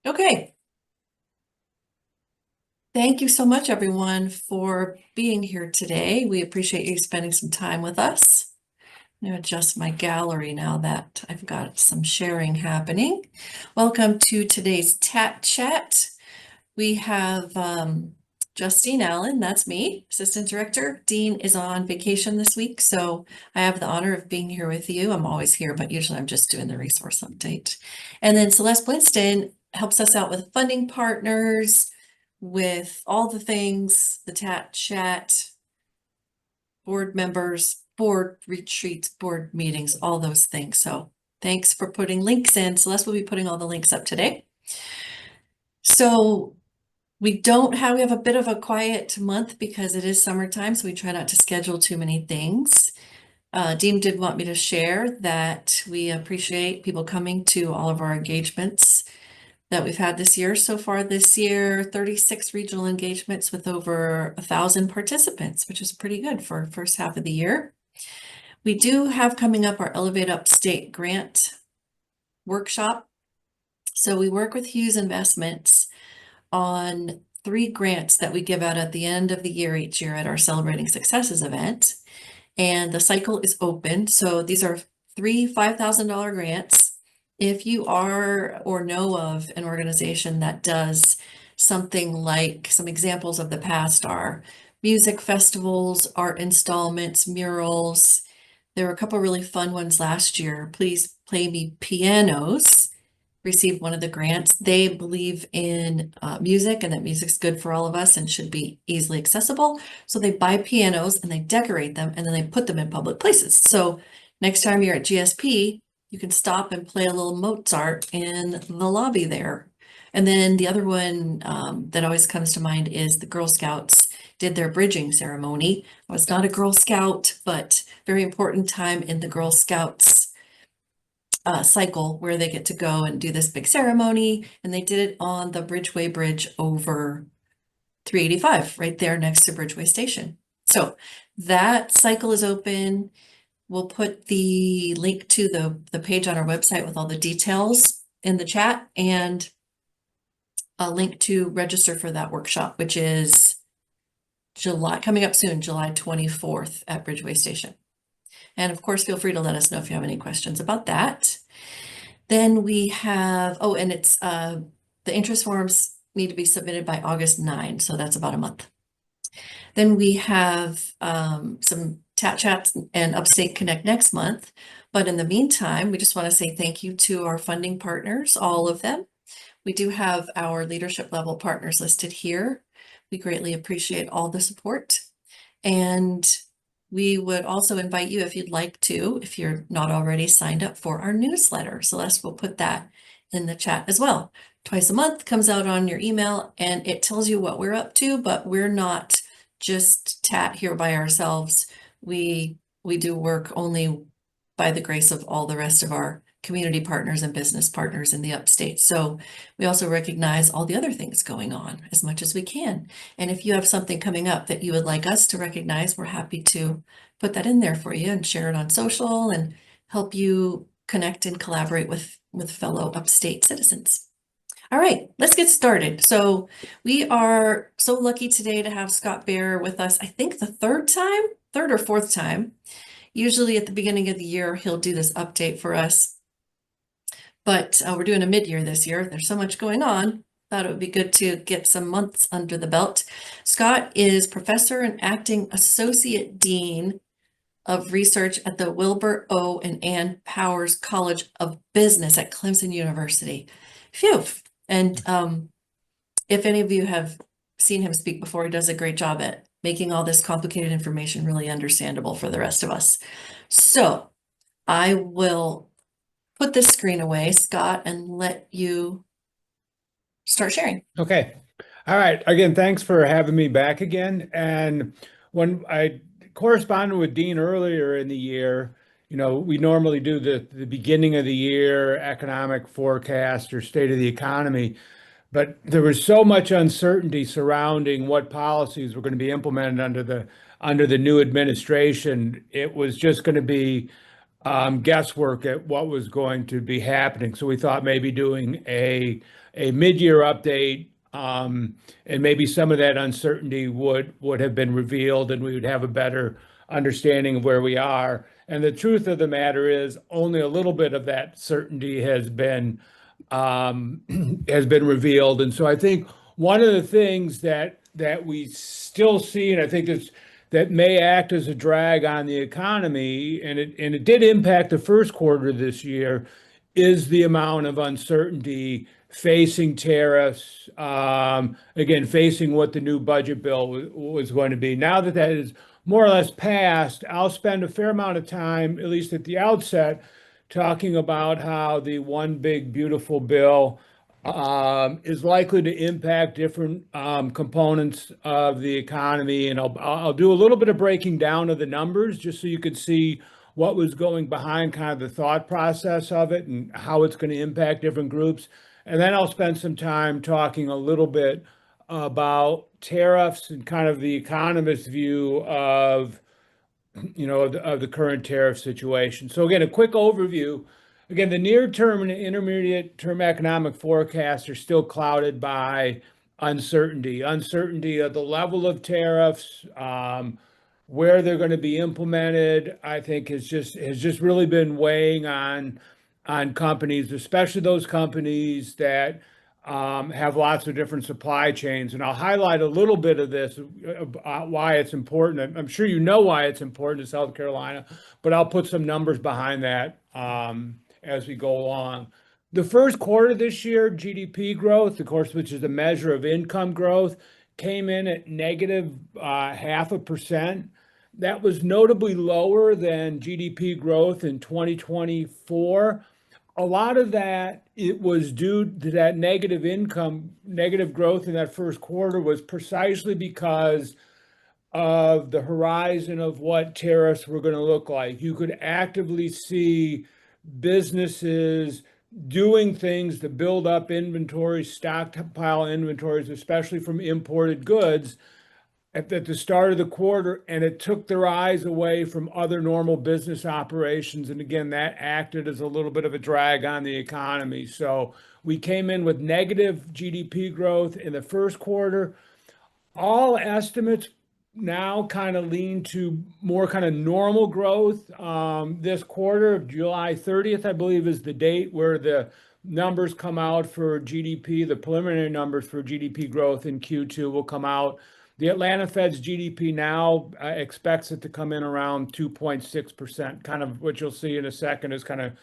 Okay. Thank you so much, everyone, for being here today. We appreciate you spending some time with us. I'm going to adjust my gallery now that I've got some sharing happening. Welcome to today's TAT Chat. We have Justine Allen, that's me, Assistant Director. Dean is on vacation this week, so I have the honor of being here with you. I'm always here, but usually I'm just doing the resource update. And then Celeste Winston helps us out with funding partners, with all the things, the TAT Chat, board members, board retreats, board meetings, all those things. So thanks for putting links in. Celeste will be putting all the links up today. So we have a bit of a quiet month because it is summertime, so we try not to schedule too many things. Dean did want me to share that we appreciate people coming to all of our engagements that we've had this year. So far this year, 36 regional engagements with over 1,000 participants, which is pretty good for first half of the year. We do have coming up our Elevate Upstate grant workshop. So we work with Hughes Investments on 3 grants that we give out at the end of the year each year at our Celebrating Successes event. And the cycle is open. So these are 3 $5,000 grants. If you are or know of an organization that does something like, some examples of the past are music festivals, art installments, murals. There were a couple really fun ones last year. Please Play Me Pianos received one of the grants. They believe in music and that music's good for all of us and should be easily accessible. So they buy pianos and they decorate them and then they put them in public places. So next time you're at GSP, you can stop and play a little Mozart in the lobby there. And then the other one that always comes to mind is the Girl Scouts did their bridging ceremony. I was not a Girl Scout, but very important time in the Girl Scouts cycle where they get to go and do this big ceremony. And they did it on the Bridgeway Bridge over 385, right there next to Bridgeway Station. So that cycle is open. We'll put the link to the page on our website with all the details in the chat and a link to register for that workshop, which is coming up soon, July 24th at Bridgeway Station. And of course, feel free to let us know if you have any questions about that. Then we have, and it's the interest forms need to be submitted by August 9, so that's about a month. Then we have some TAT Chats and Upstate Connect next month. But in the meantime, we just want to say thank you to our funding partners, all of them. We do have our leadership level partners listed here. We greatly appreciate all the support. And we would also invite you, if you'd like to, if you're not already signed up for our newsletter. Celeste will put that in the chat as well. Twice a month comes out on your email and it tells you what we're up to, but we're not just TAT here by ourselves. We do work only by the grace of all the rest of our community partners and business partners in the upstate. So we also recognize all the other things going on as much as we can. And if you have something coming up that you would like us to recognize, we're happy to put that in there for you and share it on social and help you connect and collaborate with fellow upstate citizens. All right, let's get started. So we are so lucky today to have Scott Baier with us, I think the third or fourth time. Usually at the beginning of the year, he'll do this update for us. But we're doing a mid-year this year. There's so much going on. Thought it would be good to get some months under the belt. Scott is professor and acting associate dean of research at the Wilbur O. and Ann Powers College of Business at Clemson University. Phew. And if any of you have seen him speak before, he does a great job at making all this complicated information really understandable for the rest of us. So I will put this screen away, Scott, and let you start sharing. Okay. All right. Again, thanks for having me back again. And when I corresponded with Dean earlier in the year, we normally do the beginning of the year economic forecast or state of the economy, but there was so much uncertainty surrounding what policies were going to be implemented under the new administration. It was just going to be guesswork at what was going to be happening. So we thought maybe doing a mid-year update, and maybe some of that uncertainty would have been revealed, and we would have a better understanding of where we are. And the truth of the matter is, only a little bit of that certainty um, has been revealed. And so I think one of the things that we still see, and I think it's that may act as a drag on the economy, and it did impact the first quarter this year, is the amount of uncertainty facing tariffs, again, facing what the new budget bill was going to be. Now that that is more or less passed, I'll spend a fair amount of time, at least at the outset, talking about how the one big beautiful bill is likely to impact different components of the economy. And I'll do a little bit of breaking down of the numbers just so you could see what was going behind kind of the thought process of it and how it's going to impact different groups. And then I'll spend some time talking a little bit about tariffs and kind of the economist's view of of the current tariff situation. So again, a quick overview. Again, the near term and intermediate term economic forecasts are still clouded by uncertainty of the level of tariffs, where they're going to be implemented. I think has just really been weighing on companies, especially those companies that have lots of different supply chains. And I'll highlight a little bit of this, why it's important. I'm sure you know why it's important to South Carolina, but I'll put some numbers behind that as we go along. The first quarter this year, GDP growth, of course, which is a measure of income growth, came in at negative 0.5%. That was notably lower than GDP growth in 2024. A lot of that, it was due to that negative growth in that first quarter was precisely because of the horizon of what tariffs were going to look like. You could actively see businesses doing things to build up inventories, stockpile inventories, especially from imported goods at the start of the quarter, and it took their eyes away from other normal business operations. And again, that acted as a little bit of a drag on the economy. So we came in with negative GDP growth in the first quarter. All estimates now kind of lean to more kind of normal growth. This quarter, July 30th, I believe, is the date where the numbers come out for GDP. The preliminary numbers for GDP growth in Q2 will come out. The Atlanta Fed's GDP now expects it to come in around 2.6%. Kind of what you'll see in a second is kind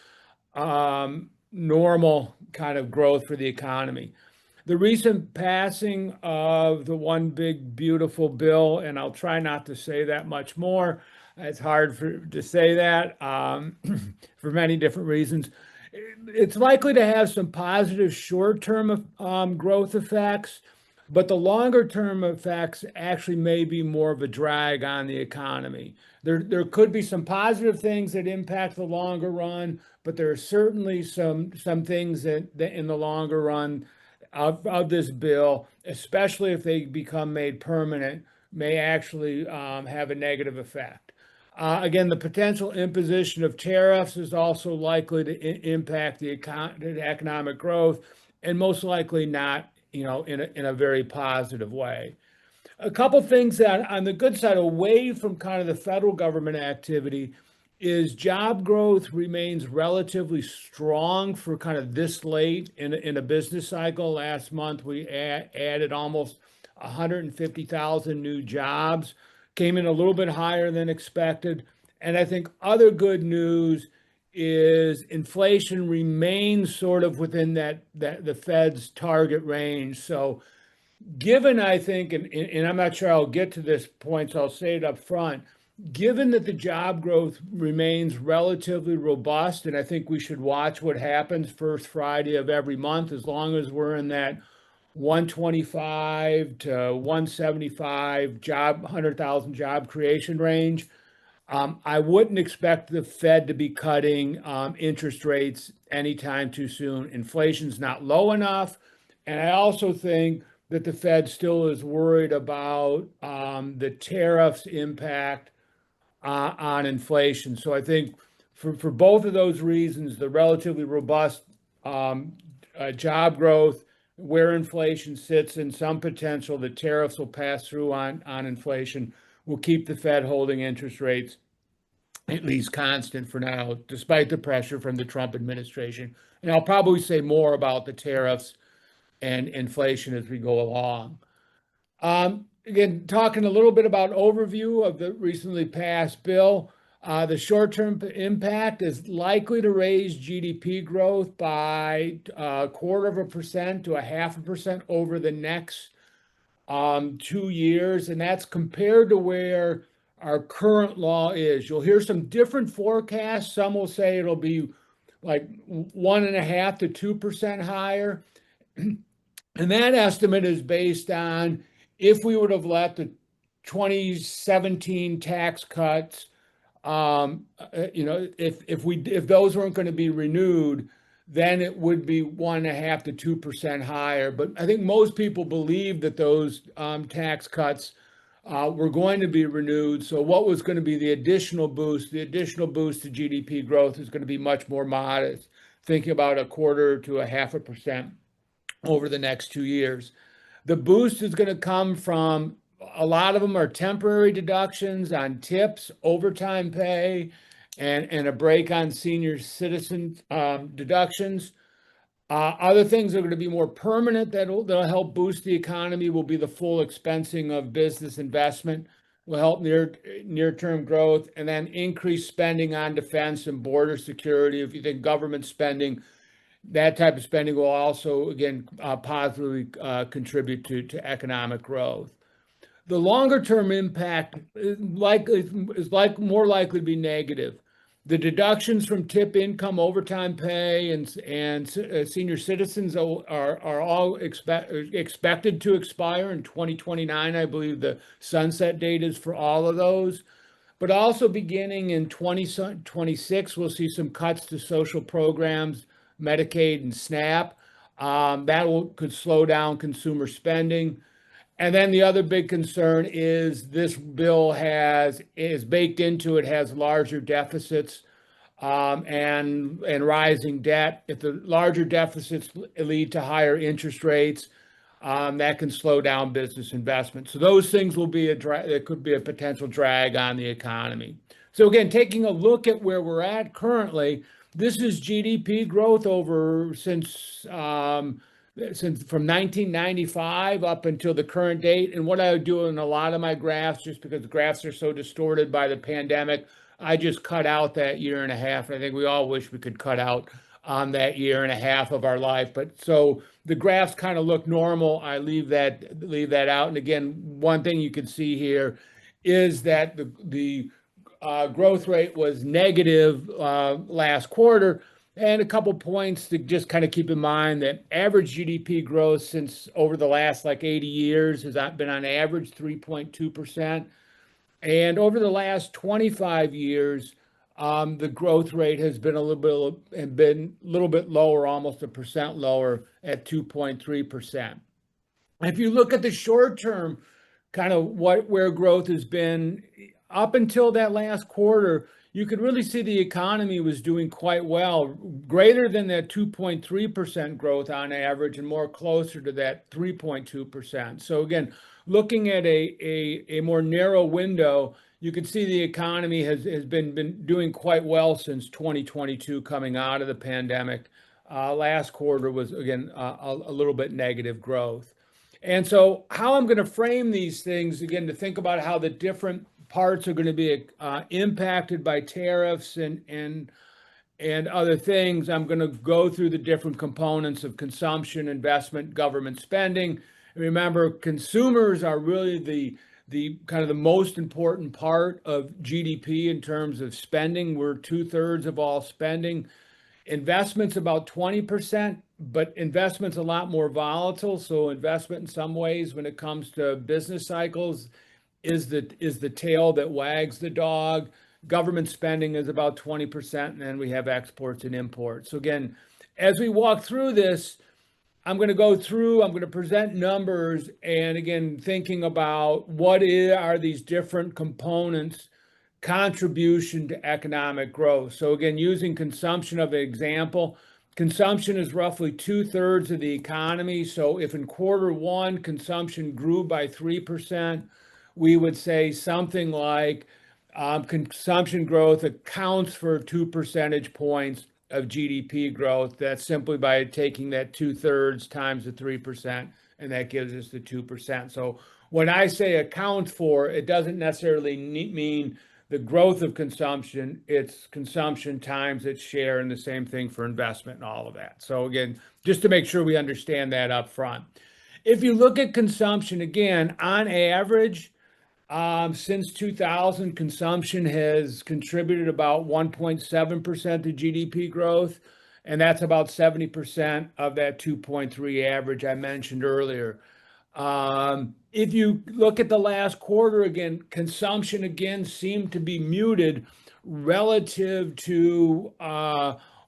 of normal kind of growth for the economy. The recent passing of the one big beautiful bill, and I'll try not to say that much more. It's hard to say that for many different reasons. It's likely to have some positive short-term growth effects, but the longer term effects actually may be more of a drag on the economy. There could be some positive things that impact the longer run, but there are certainly some things that in the longer run of this bill, especially if they become made permanent, may actually have a negative effect. Again, the potential imposition of tariffs is also likely to impact the economic growth, and most likely not in a very positive way. A couple things that on the good side, away from kind of the federal government activity, is job growth remains relatively strong for kind of this late in a business cycle. Last month, we added almost 150,000 new jobs, came in a little bit higher than expected. And I think other good news is inflation remains sort of within that the Fed's target range. So given, I think, and I'm not sure I'll get to this point, so I'll say it up front, given that the job growth remains relatively robust, and I think we should watch what happens first Friday of every month, as long as we're in that 125 to 175 100,000 job creation range. I wouldn't expect the Fed to be cutting interest rates anytime too soon. Inflation's not low enough. And I also think that the Fed still is worried about the tariffs impact on inflation. So I think For both of those reasons, the relatively robust job growth, where inflation sits, and some potential that tariffs will pass through on inflation will keep the Fed holding interest rates at least constant for now, despite the pressure from the Trump administration. And I'll probably say more about the tariffs and inflation as we go along. Again, talking a little bit about overview of the recently passed bill. The short-term impact is likely to raise GDP growth by 0.25% to 0.5% over the next 2 years, and that's compared to where our current law is. You'll hear some different forecasts. Some will say it'll be like 1.5% to 2% higher. And that estimate is based on if we would have let the 2017 tax cuts, if those weren't going to be renewed, then it would be 1.5% to 2% higher. But I think most people believe that those tax cuts were going to be renewed. So what was going to be the additional boost? The additional boost to GDP growth is going to be much more modest, thinking about 0.25% to 0.5% over the next 2 years. The boost is going to come from a lot of them are temporary deductions on tips, overtime pay, and a break on senior citizen deductions. Other things that are going to be more permanent that'll help boost the economy will be the full expensing of business investment, will help near-term growth, and then increased spending on defense and border security. If you think government spending, that type of spending will also, again, positively contribute to economic growth. The longer-term impact is more likely to be negative. The deductions from tip income, overtime pay, and senior citizens are all expected to expire in 2029. I believe the sunset date is for all of those. But also beginning in 2026, we'll see some cuts to social programs, Medicaid and SNAP. Could slow down consumer spending. And then the other big concern is this bill is baked into it, has larger deficits and rising debt. If the larger deficits lead to higher interest rates, that can slow down business investment. So those things will be it could be a potential drag on the economy. So again, taking a look at where we're at currently, this is GDP growth from 1995 up until the current date. And what I would do in a lot of my graphs, just because the graphs are so distorted by the pandemic, I just cut out that year and a half. And I think we all wish we could cut out that year and a half of our life. But so the graphs kind of look normal. I leave that out. And again, one thing you can see here is that the growth rate was negative last quarter. And a couple points to just kind of keep in mind that average GDP growth since over the last 80 years has been on average 3.2%. And over the last 25 years, the growth rate has been a little bit lower, almost 1% lower at 2.3%. If you look at the short term, kind of where growth has been up until that last quarter, you could really see the economy was doing quite well, greater than that 2.3% growth on average and more closer to that 3.2%. So again, looking at a more narrow window, you can see the economy has been doing quite well since 2022 coming out of the pandemic. Last quarter was, again, a little bit negative growth. And so how I'm going to frame these things, again, to think about how the different parts are going to be impacted by tariffs and other things. I'm going to go through the different components of consumption, investment, government spending. Remember, consumers are really the kind of the most important part of GDP in terms of spending. We're 2/3 of all spending. Investment's about 20%, but investment's a lot more volatile. So investment in some ways, when it comes to business cycles, is the tail that wags the dog. Government spending is about 20%, and then we have exports and imports. So again, as we walk through this, I'm going to present numbers, and again, thinking about are these different components contribution to economic growth. So again, using consumption of an example, consumption is roughly 2/3 of the economy. So if in Q1 consumption grew by 3%, we would say something like consumption growth accounts for 2 percentage points of GDP growth. That's simply by taking that 2/3 times the 3%, and that gives us the 2%. So when I say account for, it doesn't necessarily mean the growth of consumption, it's consumption times its share, and the same thing for investment and all of that. So again, just to make sure we understand that up front. If you look at consumption, again, on average, since 2000, consumption has contributed about 1.7% to GDP growth, and that's about 70% of that 2.3 average I mentioned earlier. If you look at the last quarter, again, consumption again seemed to be muted relative to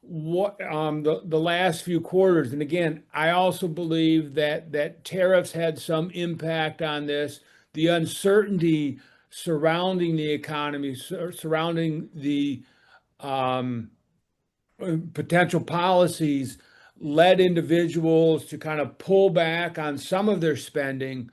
what the last few quarters. And again, I also believe that tariffs had some impact on this. The uncertainty surrounding the economy, surrounding the potential policies, led individuals to kind of pull back on some of their spending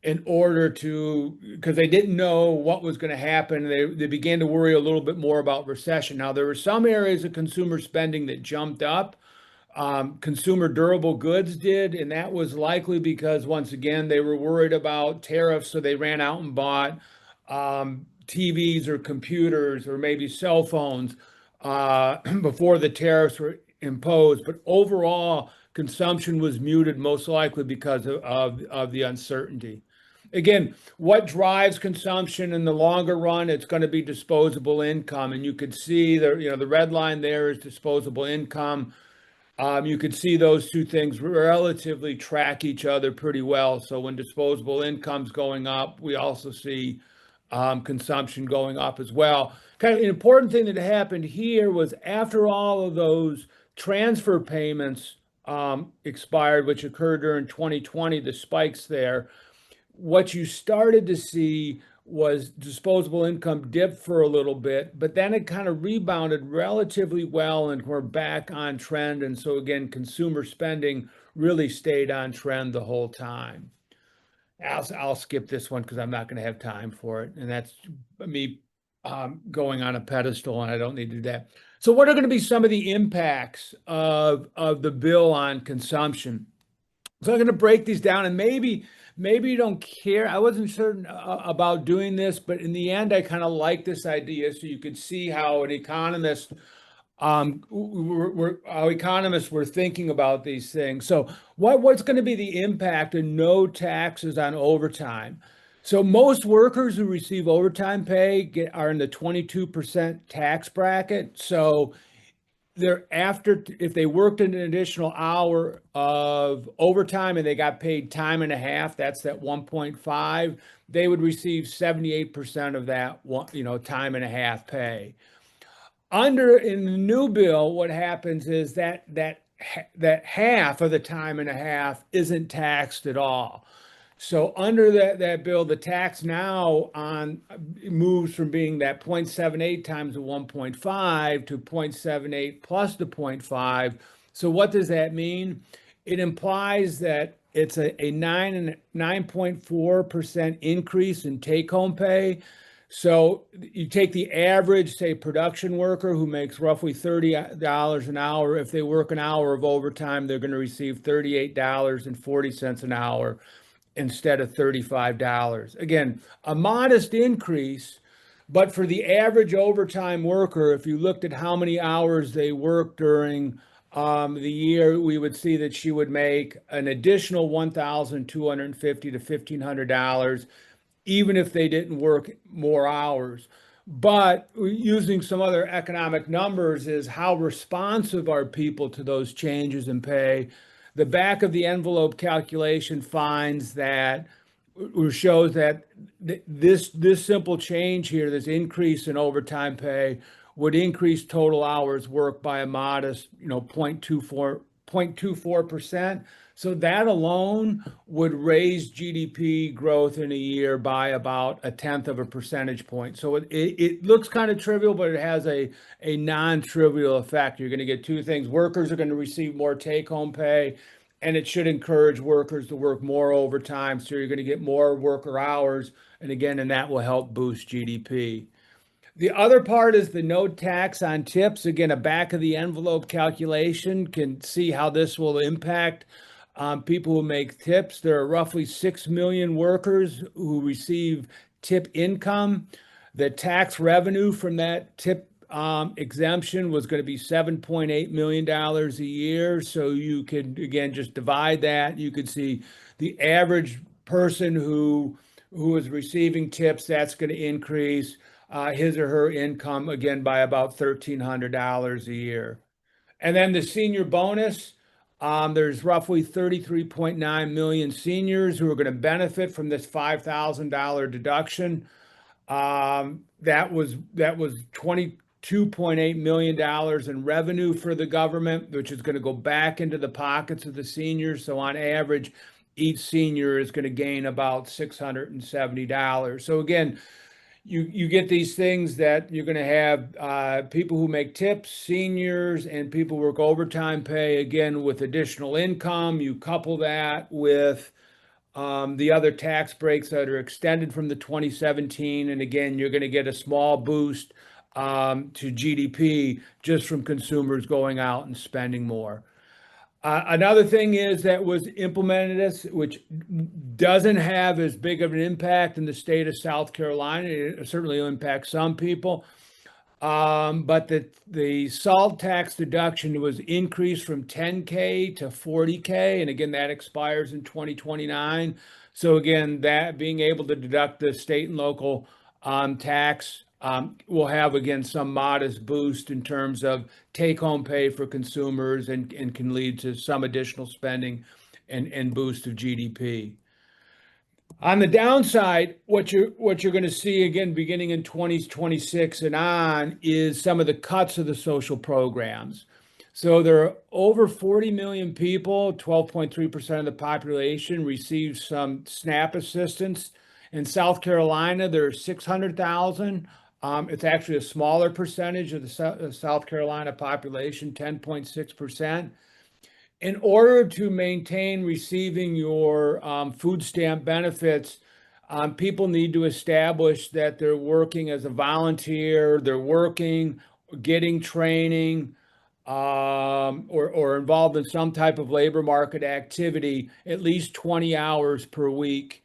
in order to, because they didn't know what was going to happen. They began to worry a little bit more about recession. Now, there were some areas of consumer spending that jumped up. Consumer durable goods did, and that was likely because, once again, they were worried about tariffs, so they ran out and bought TVs or computers or maybe cell phones before the tariffs were imposed. But overall, consumption was muted, most likely because of the uncertainty. Again, what drives consumption in the longer run? It's going to be disposable income, and you could see the red line there is disposable income. You could see those two things relatively track each other pretty well. So when disposable income's going up, we also see consumption going up as well. Kind of an important thing that happened here was after all of those transfer payments expired, which occurred during 2020, the spikes there, what you started to see was disposable income dip for a little bit, but then it kind of rebounded relatively well, and we're back on trend. And so again, consumer spending really stayed on trend the whole time. I'll skip this one because I'm not going to have time for it, and that's me going on a pedestal, and I don't need to do that. So what are going to be some of the impacts of the bill on consumption? So I'm going to break these down, and maybe you don't care. I wasn't certain about doing this, but in the end, I kind of like this idea, so you could see how how economists were thinking about these things. So what's going to be the impact of no taxes on overtime? So most workers who receive overtime pay are in the 22% tax bracket. So if they worked an additional hour of overtime and they got paid time and a half, that's that 1.5, they would receive 78% of that time and a half pay. In the new bill, what happens is that half of the time and a half isn't taxed at all. So under that bill, the tax now moves from being that 0.78 times the 1.5 to 0.78 plus the 0.5. So what does that mean? It implies that it's a 9.4% increase in take-home pay. So you take the average, say, production worker who makes roughly $30 an hour. If they work an hour of overtime, they're going to receive $38.40 an hour instead of $35. Again, a modest increase, but for the average overtime worker, if you looked at how many hours they worked during the year, we would see that she would make an additional $1,250 to $1,500, even if they didn't work more hours. But using some other economic numbers is how responsive are people to those changes in pay. The back of the envelope calculation finds that, or shows that this simple change here, this increase in overtime pay, would increase total hours worked by a modest, 0.24 0.24%. So that alone would raise GDP growth in a year by about a tenth of a percentage point. So it looks kind of trivial, but it has a non-trivial effect. You're going to get two things. Workers are going to receive more take-home pay, and it should encourage workers to work more overtime. So you're going to get more worker hours, and that will help boost GDP. The other part is the no tax on tips. Again, a back of the envelope calculation can see how this will impact people who make tips. There are roughly 6 million workers who receive tip income. The tax revenue from that tip exemption was going to be $7.8 million a year. So you could, again, just divide that. You could see the average person who is receiving tips, that's going to increase his or her income again by about $1,300 a year. And then the senior bonus, there's roughly 33.9 million seniors who are going to benefit from this $5,000 deduction. That was $22.8 million in revenue for the government, which is going to go back into the pockets of the seniors. So on average, each senior is going to gain about $670. So again, you get these things that you're going to have people who make tips, seniors, and people who work overtime pay, again, with additional income. You couple that with the other tax breaks that are extended from the 2017. And again, you're going to get a small boost to GDP just from consumers going out and spending more. Another thing is that was implemented this, which doesn't have as big of an impact in the state of South Carolina. It certainly will impact some people. But the salt tax deduction was increased from 10K to 40K. And again, that expires in 2029. So again, that being able to deduct the state and local tax will have, again, some modest boost in terms of take-home pay for consumers and can lead to some additional spending and boost of GDP. On the downside, what you're going to see again beginning in 2026 and on is some of the cuts of the social programs. So there are over 40 million people, 12.3% of the population, receive some SNAP assistance. In South Carolina, there are 600,000. It's actually a smaller percentage of the South Carolina population, 10.6%. In order to maintain receiving your food stamp benefits, people need to establish that they're working as a volunteer, they're working, getting training, or involved in some type of labor market activity at least 20 hours per week.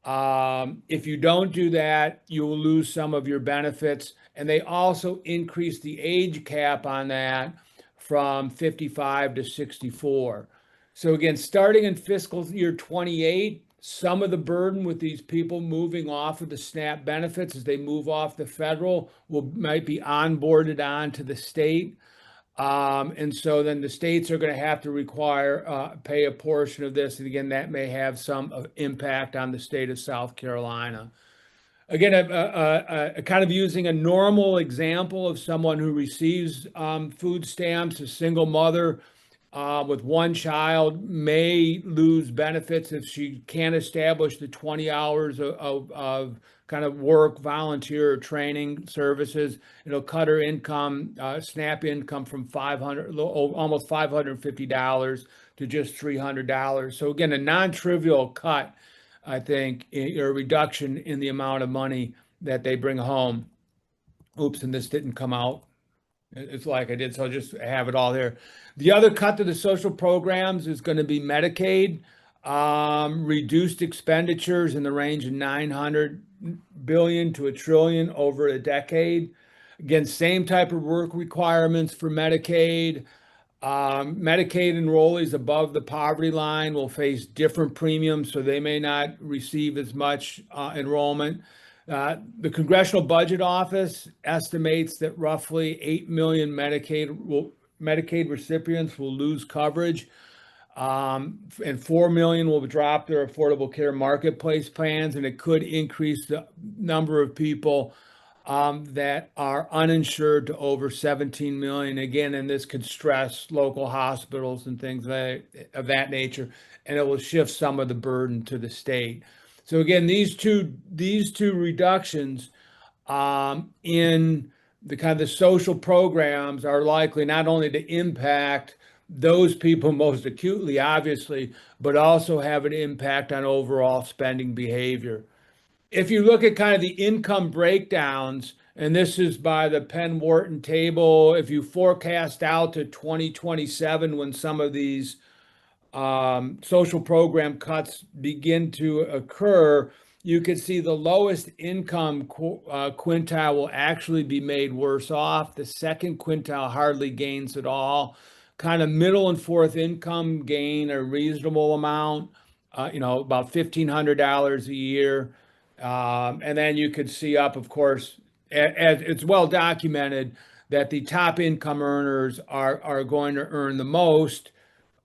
If you don't do that, you will lose some of your benefits. And they also increase the age cap on that from 55 to 64. So again, starting in fiscal year 28, some of the burden with these people moving off of the SNAP benefits as they move off the federal might be onboarded onto the state. And so then the states are going to have to pay a portion of this. And again, that may have some impact on the state of South Carolina. Again, kind of using a normal example of someone who receives food stamps, a single mother with one child may lose benefits if she can't establish the 20 hours of kind of work, volunteer, or training services. It'll cut her income, SNAP income from almost $550 to just $300. So again, a non-trivial cut, I think, or reduction in the amount of money that they bring home. Oops, and this didn't come out. It's like I did, so I'll just have it all there. The other cut to the social programs is going to be Medicaid, reduced expenditures in the range of 900 billion to $1 trillion over a decade. Again, same type of work requirements for Medicaid. Medicaid enrollees above the poverty line will face different premiums, so they may not receive as much enrollment. The Congressional Budget Office estimates that roughly 8 million Medicaid recipients will lose coverage, and 4 million will drop their Affordable Care Marketplace plans, and it could increase the number of people that are uninsured to over 17 million. Again, and this could stress local hospitals and things of that nature, and it will shift some of the burden to the state. So again, these two reductions in the kind of the social programs are likely not only to impact those people most acutely, obviously, but also have an impact on overall spending behavior. If you look at kind of the income breakdowns, and this is by the Penn Wharton table, if you forecast out to 2027 when some of these social program cuts begin to occur, you can see the lowest income quintile will actually be made worse off. The second quintile hardly gains at all. Kind of middle and fourth income gain a reasonable amount, about $1,500 a year. And then you could see up, of course, as it's well documented that the top income earners are going to earn the most.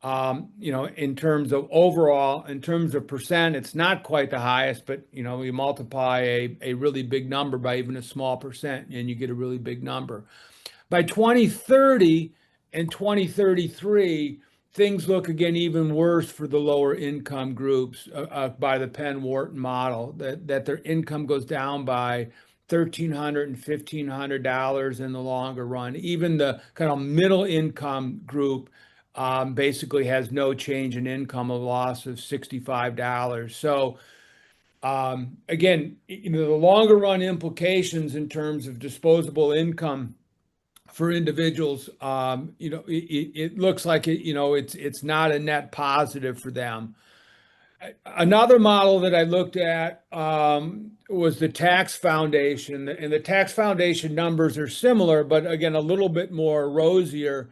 In terms of overall, in terms of percent, it's not quite the highest, but you multiply a really big number by even a small percent, and you get a really big number. By 2030 and 2033, things look again even worse for the lower income groups by the Penn Wharton model, that their income goes down by $1,300 and $1,500 in the longer run. Even the kind of middle income group basically has no change in income, a loss of $65. So again, the longer run implications in terms of disposable income for individuals, it looks like it's not a net positive for them. Another model that I looked at was the tax foundation, and the tax foundation numbers are similar, but again, a little bit more rosier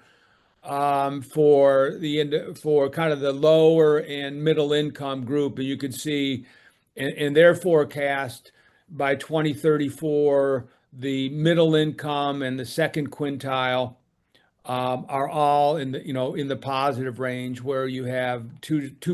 for kind of the lower and middle income group. And you can see in their forecast by 2034, the middle income and the second quintile are all in the positive range, where you have 2.7 to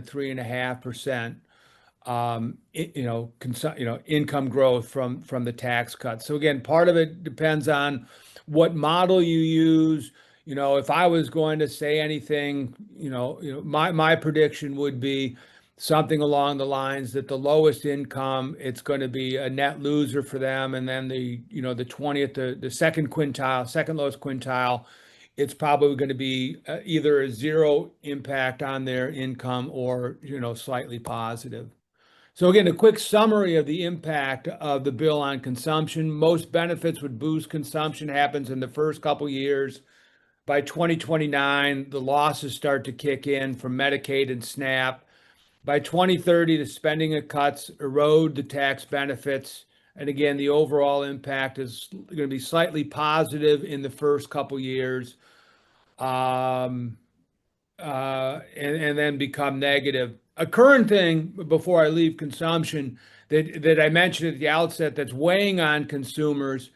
3.5% income growth from the tax cut. So again, part of it depends on what model you use. If I was going to say anything, my prediction would be something along the lines that the lowest income, it's going to be a net loser for them, and then the 20th, the second quintile, second lowest quintile, it's probably going to be either a zero impact on their income or slightly positive. So again, a quick summary of the impact of the bill on consumption. Most benefits would boost consumption, happens in the first couple years. By 2029, the losses start to kick in from Medicaid and SNAP. By 2030, the spending cuts erode the tax benefits. And again, the overall impact is going to be slightly positive in the first couple years, and then become negative. A current thing before I leave consumption that I mentioned at the outset that's weighing on consumers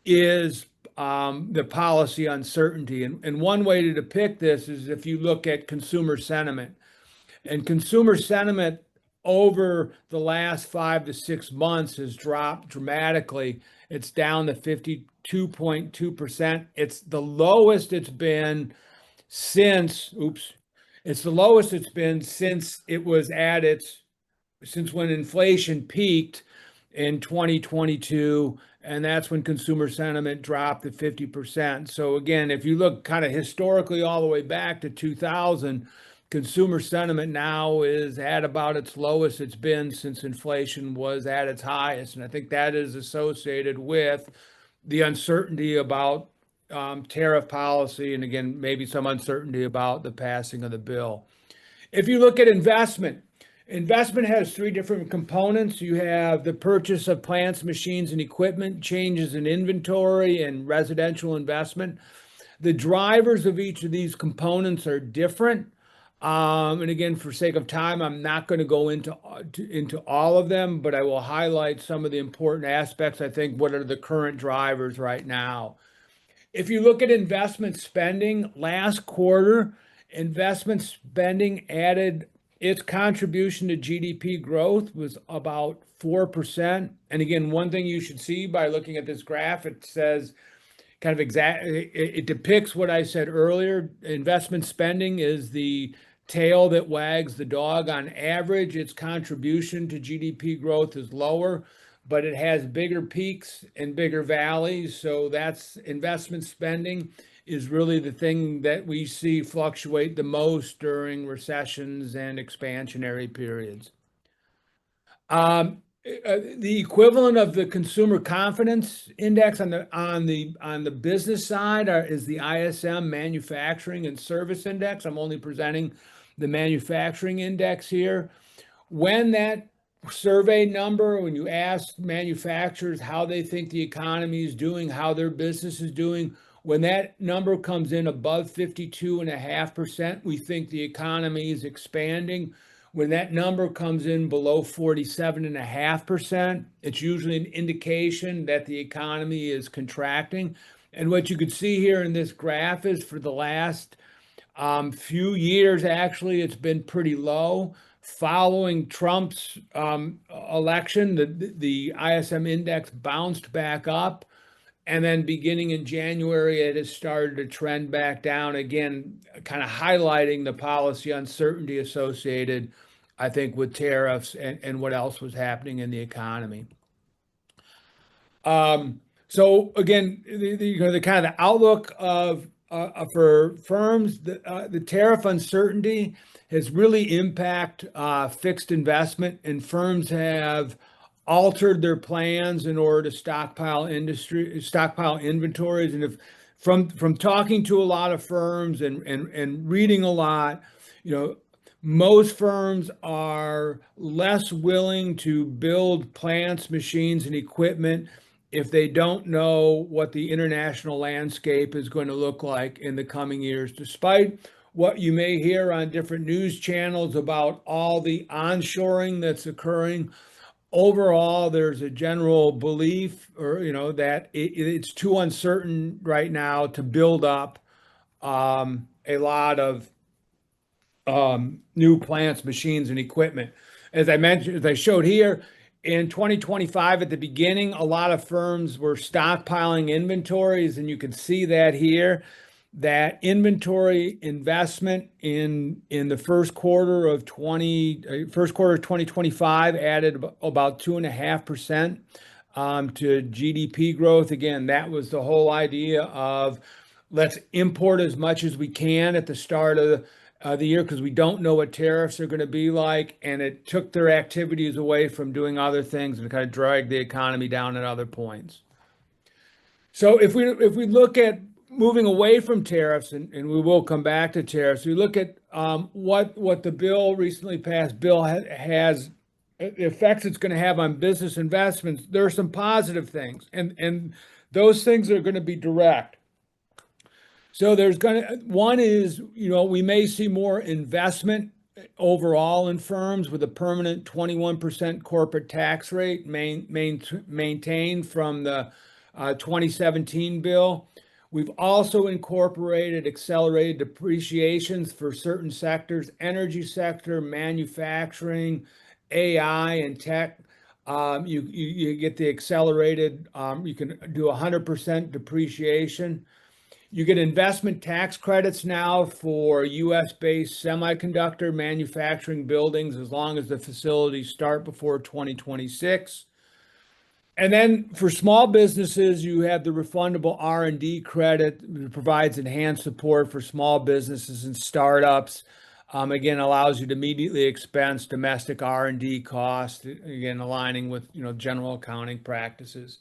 is the policy uncertainty. And one way to depict this is if you look at consumer sentiment. And consumer sentiment over the last 5 to 6 months has dropped dramatically. It's down to 52.2%. It's the lowest it's been since, it's the lowest it's been since it was at since when inflation peaked in 2022, and that's when consumer sentiment dropped to 50%. So again, if you look kind of historically all the way back to 2000, consumer sentiment now is at about its lowest it's been since inflation was at its highest. And I think that is associated with the uncertainty about tariff policy, and again, maybe some uncertainty about the passing of the bill. If you look at investment, investment has three different components. You have the purchase of plants, machines, and equipment, changes in inventory, and residential investment. The drivers of each of these components are different. And again, for sake of time, I'm not going to go into all of them, but I will highlight some of the important aspects. I think what are the current drivers right now. If you look at investment spending, last quarter, investment spending added its contribution to GDP growth was about 4%. And again, one thing you should see by looking at this graph, it says kind of it depicts what I said earlier. Investment spending is the tail that wags the dog. On average, its contribution to GDP growth is lower, but it has bigger peaks and bigger valleys. So that's investment spending is really the thing that we see fluctuate the most during recessions and expansionary periods. The equivalent of the consumer confidence index on the business side is the ISM manufacturing and service index. I'm only presenting the manufacturing index here. When that survey number, when you ask manufacturers how they think the economy is doing, how their business is doing, when that number comes in above 52.5%, we think the economy is expanding. When that number comes in below 47.5%, it's usually an indication that the economy is contracting. And what you could see here in this graph is for the last few years, actually, it's been pretty low. Following Trump's election, the ISM index bounced back up. And then beginning in January, it has started to trend back down again, kind of highlighting the policy uncertainty associated, I think, with tariffs and what else was happening in the economy. So again, the kind of the outlook of for firms, the tariff uncertainty has really impacted fixed investment, and firms have altered their plans in order to stockpile inventories. And if from talking to a lot of firms and reading a lot, most firms are less willing to build plants, machines, and equipment if they don't know what the international landscape is going to look like in the coming years, despite what you may hear on different news channels about all the onshoring that's occurring. Overall, there's a general belief, that it's too uncertain right now to build up a lot of new plants, machines, and equipment. As I mentioned, as I showed here, in 2025 at the beginning, a lot of firms were stockpiling inventories, and you can see that here. That inventory investment in the first quarter of 2025 added about 2.5% to GDP growth. Again, that was the whole idea of let's import as much as we can at the start of the year because we don't know what tariffs are going to be like, and it took their activities away from doing other things and kind of dragged the economy down at other points. So if we look at moving away from tariffs, and we will come back to tariffs, we look at what the bill recently passed bill has the effects it's going to have on business investments. There are some positive things, and those things are going to be direct. So one is, we may see more investment overall in firms with a permanent 21% corporate tax rate maintained from the 2017 bill. We've also incorporated accelerated depreciations for certain sectors, energy sector, manufacturing, AI, and tech. You get the accelerated, you can do 100% depreciation. You get investment tax credits now for US-based semiconductor manufacturing buildings as long as the facilities start before 2026. And then for small businesses, you have the refundable R&D credit that provides enhanced support for small businesses and startups. Again, allows you to immediately expense domestic R&D costs, again, aligning with general accounting practices.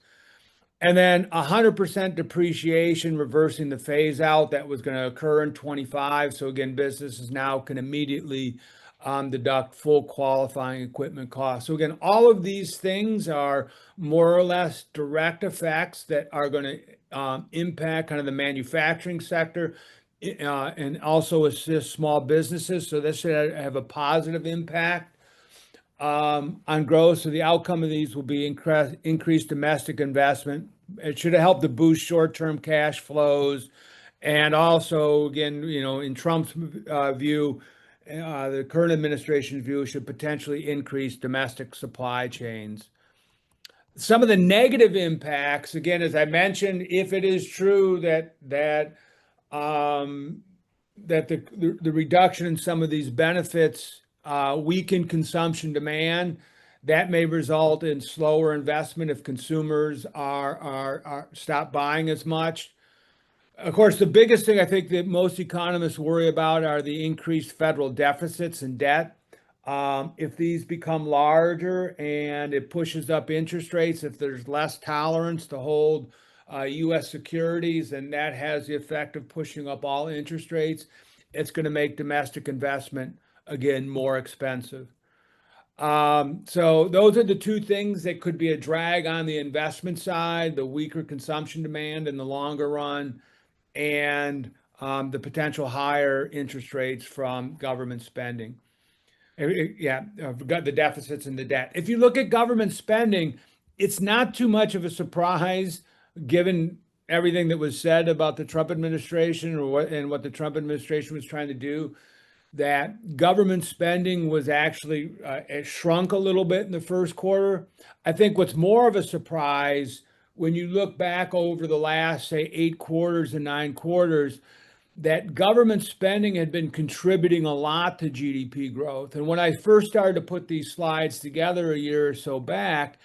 And then 100% depreciation, reversing the phase out that was going to occur in 25. So again, businesses now can immediately deduct full qualifying equipment costs. So again, all of these things are more or less direct effects that are going to impact kind of the manufacturing sector and also assist small businesses. So this should have a positive impact on growth. So the outcome of these will be increased domestic investment. It should help to boost short-term cash flows. And also, again, in Trump's view, the current administration's view, should potentially increase domestic supply chains. Some of the negative impacts, again, as I mentioned, if it is true um, that the reduction in some of these benefits weaken consumption demand, that may result in slower investment if consumers are stop buying as much. Of course, the biggest thing I think that most economists worry about are the increased federal deficits and debt. If these become larger and it pushes up interest rates, if there's less tolerance to hold U.S. securities, and that has the effect of pushing up all interest rates, it's going to make domestic investment again more expensive. So those are the two things that could be a drag on the investment side: the weaker consumption demand in the longer run, and the potential higher interest rates from government spending. Yeah, we've got the deficits and the debt. If you look at government spending, it's not too much of a surprise given everything that was said about the Trump administration and what the Trump administration was trying to do, that government spending was actually it shrunk a little bit in the first quarter. I think what's more of a surprise when you look back over the last, say, 8 quarters and 9 quarters, that government spending had been contributing a lot to GDP growth. And when I first started to put these slides together a year or so back,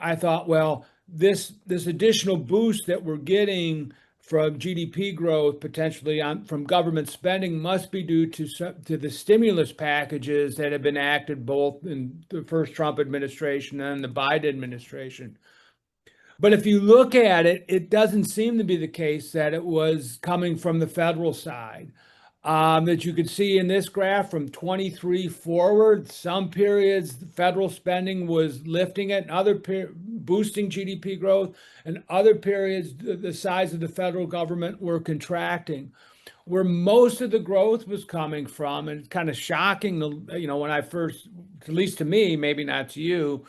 I thought, well, this additional boost that we're getting from GDP growth potentially from government spending must be due to the stimulus packages that have been acted both in the first Trump administration and the Biden administration. But if you look at it, it doesn't seem to be the case that it was coming from the federal side. That you could see in this graph from 23 forward, some periods federal spending was lifting it, and boosting GDP growth, and other periods the size of the federal government were contracting. Where most of the growth was coming from, and it's kind of shocking, when I first, at least to me, maybe not to you,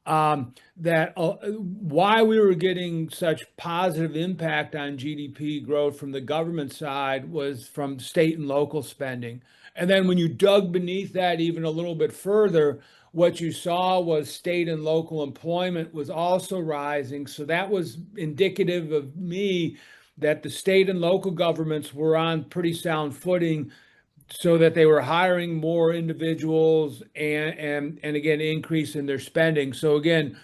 that why we were getting such positive impact on GDP growth from the government side was from state and local spending. And then when you dug beneath that even a little bit further, what you saw was state and local employment was also rising. So that was indicative of me that the state and local governments were on pretty sound footing, so that they were hiring more individuals and again increasing their spending. So again,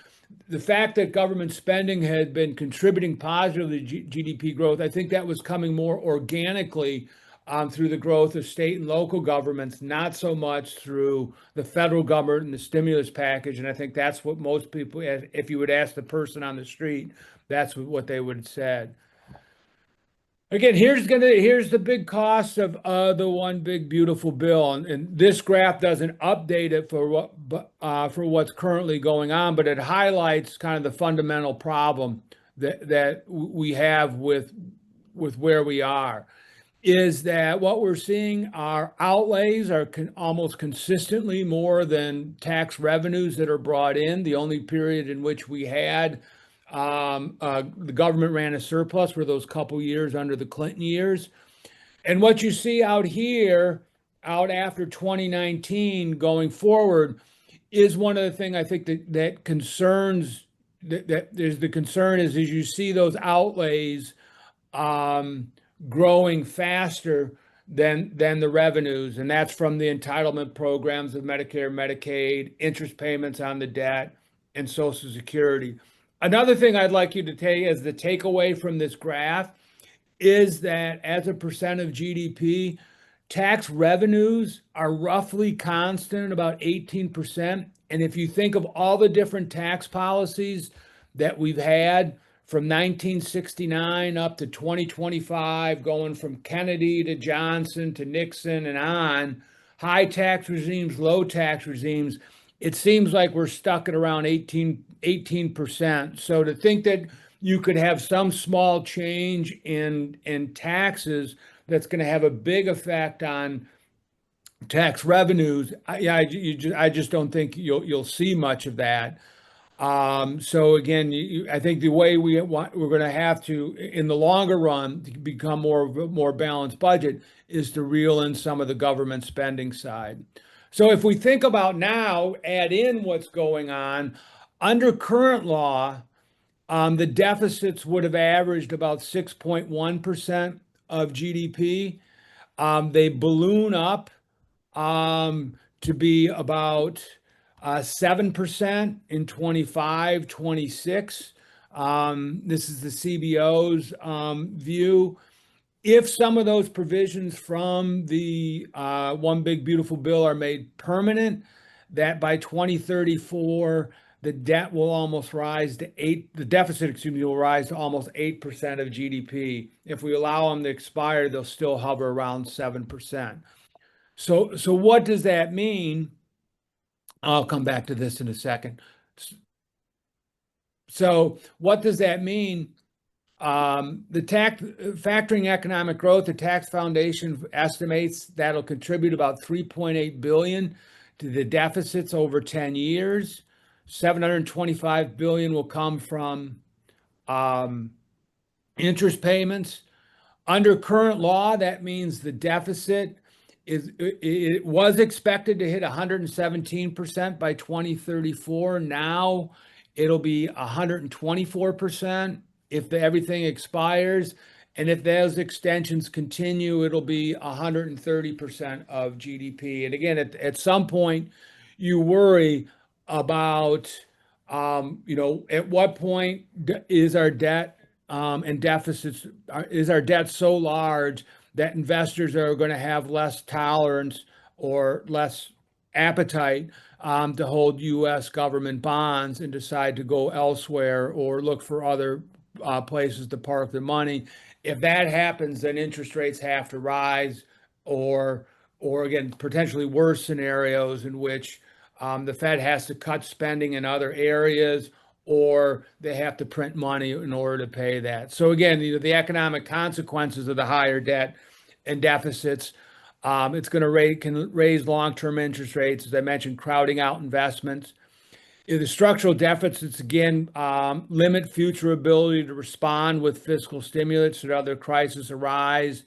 the fact that government spending had been contributing positively to GDP growth, I think that was coming more organically through the growth of state and local governments, not so much through the federal government and the stimulus package. And I think that's what most people, if you would ask the person on the street, that's what they would have said. Again, here's the big cost of the one big beautiful bill, and this graph doesn't update it for what's currently going on, but it highlights kind of the fundamental problem that we have with where we are. Is that what we're seeing? Our outlays are almost consistently more than tax revenues that are brought in. The only period in which we had the government ran a surplus were those couple years under the Clinton years. And what you see out here, out after 2019 going forward, is one of the things I think that concerns, that there's the concern is as you see those outlays growing faster than the revenues. And that's from the entitlement programs of Medicare, Medicaid, interest payments on the debt, and Social Security. Another thing I'd like you to take as the takeaway from this graph is that as a percent of GDP, tax revenues are roughly constant, about 18%. And if you think of all the different tax policies that we've had from 1969 up to 2025, going from Kennedy to Johnson to Nixon and on, high tax regimes, low tax regimes, it seems like we're stuck at around 18%. So to think that you could have some small change in taxes that's going to have a big effect on tax revenues, I just don't think you'll see much of that. So again, I think the way we're going to have to, in the longer run, to become more balanced budget is to reel in some of the government spending side. So if we think about now, add in what's going on under current law, the deficits would have averaged about 6.1% of GDP. They balloon up to be about 7% in 25, 26. This is the CBO's view. If some of those provisions from the One Big Beautiful Bill are made permanent, that by 2034, the debt will almost rise to the deficit, excuse me, will rise to almost 8% of GDP. If we allow them to expire, they'll still hover around 7%. So what does that mean? I'll come back to this in a second. So what does that mean? Factoring economic growth, the tax foundation estimates that'll contribute about 3.8 billion to the deficits over 10 years. 725 billion will come from interest payments. Under current law, that means the deficit it was expected to hit 117% by 2034. Now it'll be 124% if everything expires. And if those extensions continue, it'll be 130% of GDP. And again, at some point, you worry about, at what point is our debt and deficits, is our debt so large that investors are going to have less tolerance or less appetite to hold U.S. government bonds and decide to go elsewhere or look for other places to park their money. If that happens, then interest rates have to rise, or again, potentially worse scenarios in which the Fed has to cut spending in other areas, or they have to print money in order to pay that. So again, the economic consequences of the higher debt and deficits, it's going to can raise long-term interest rates, as I mentioned, crowding out investments. The structural deficits, again, limit future ability to respond with fiscal stimulus should other crises arise.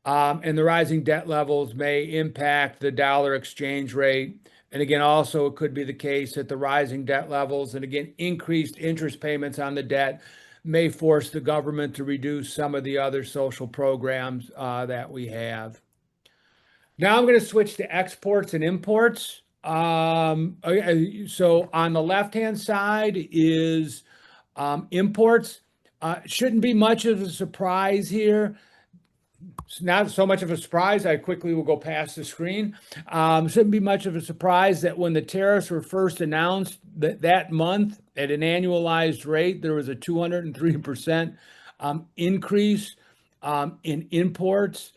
And the rising debt levels may impact the dollar exchange rate. And again, also, it could be the case that the rising debt levels and again, increased interest payments on the debt may force the government to reduce some of the other social programs that we have. Now I'm going to switch to exports and imports. So on the left-hand side is imports. Shouldn't be much of a surprise here. It's not so much of a surprise. I quickly will go past the screen. Shouldn't be much of a surprise that when the tariffs were first announced that month at an annualized rate, there was a 203% increase in imports.